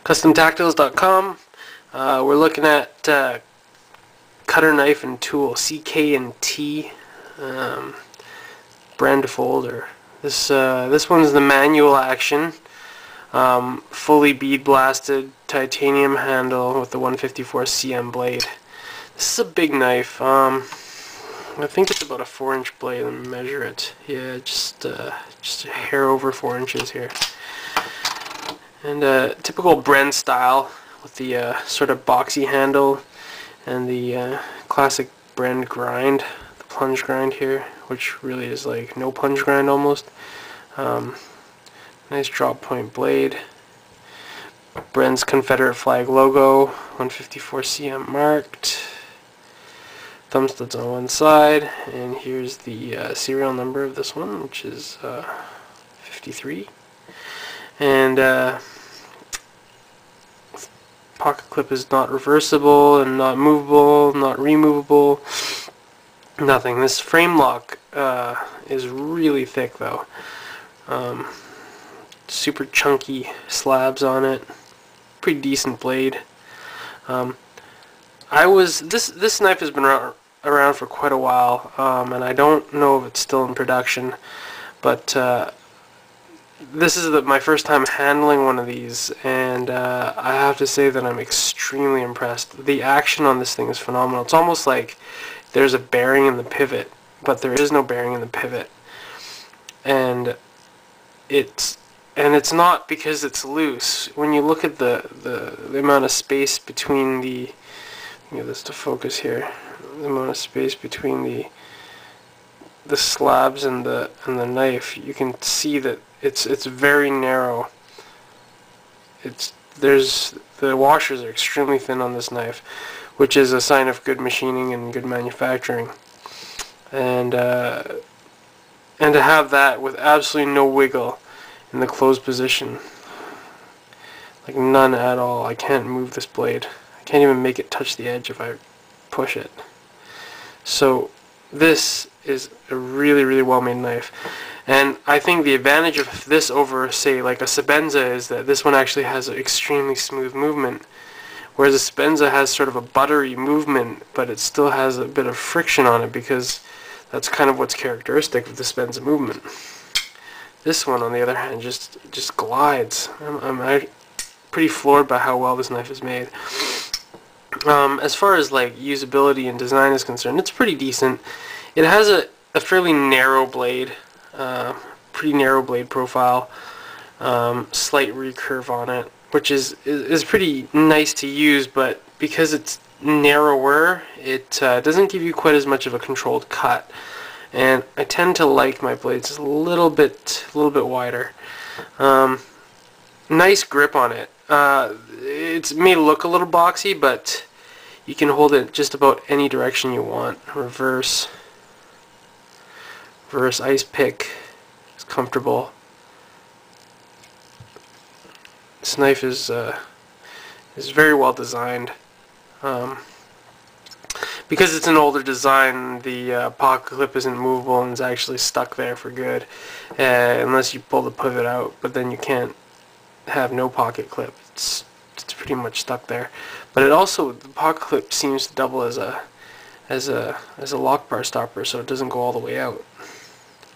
CustomTactiles.com. We're looking at cutter knife and tool CKT Brend folder. This one's the manual action, fully bead blasted titanium handle with the 154 cm blade. This is a big knife. I think it's about a 4-inch blade. Let me measure it. Yeah, just a hair over 4 inches here. And typical Brend style with the sort of boxy handle and the classic Brend grind, the plunge grind here, which really is like no plunge grind almost. Nice drop point blade. Brend's Confederate flag logo, 154 cm marked. Thumb studs on one side, and here's the serial number of this one, which is 53. And pocket clip is not reversible and not movable, not removable, nothing. This frame lock is really thick though. Super chunky slabs on it. Pretty decent blade. This knife has been around for quite a while, and I don't know if it's still in production, but this is my first time handling one of these, and I have to say that I'm extremely impressed. The action on this thing is phenomenal. It's almost like there's a bearing in the pivot, but there is no bearing in the pivot, and it's not because it's loose. When you look at the amount of space between the, get this to focus here, the amount of space between the slabs and the knife, you can see that it's very narrow. The washers are extremely thin on this knife, which is a sign of good machining and good manufacturing. And to have that with absolutely no wiggle in the closed position, like none at all. I can't move this blade. I can't even make it touch the edge if I push it. So this is a really, really well made knife. And I think the advantage of this over, say, like a Sebenza is that this one actually has an extremely smooth movement, whereas a Sebenza has sort of a buttery movement, but it still has a bit of friction on it, because that's kind of what's characteristic of the Sebenza movement. This one, on the other hand, just glides. I'm pretty floored by how well this knife is made. As far as like usability and design is concerned, it's pretty decent. It has a fairly narrow blade, pretty narrow blade profile, slight recurve on it, which is pretty nice to use, but because it's narrower, it doesn't give you quite as much of a controlled cut. And I tend to like my blades a little bit wider. Nice grip on it. It may look a little boxy, but you can hold it just about any direction you want. Reverse ice pick is comfortable. This knife is very well designed. Because it's an older design, the pocket clip isn't movable and is actually stuck there for good, unless you pull the pivot out. But then you can't have no pocket clip. It's pretty much stuck there. But it also, the pocket clip seems to double as a lock bar stopper, so it doesn't go all the way out,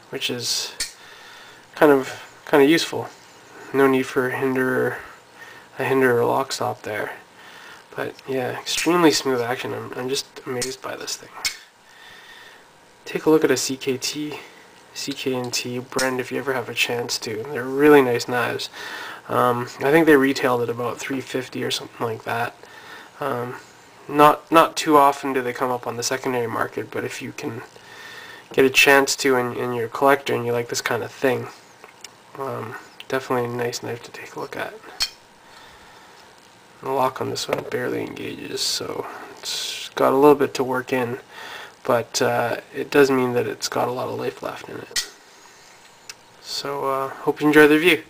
which is kind of useful. No need for a hinder or lock stop there. But yeah, extremely smooth action. I'm just amazed by this thing. Take a look at a CKT Brend if you ever have a chance to. They're really nice knives. I think they retailed at about $350 or something like that. Not too often do they come up on the secondary market, but if you can get a chance to, and you're a collector and you like this kind of thing, definitely a nice knife to take a look at. The lock on this one barely engages, so it's got a little bit to work in, but it does mean that it's got a lot of life left in it. So hope you enjoy the review.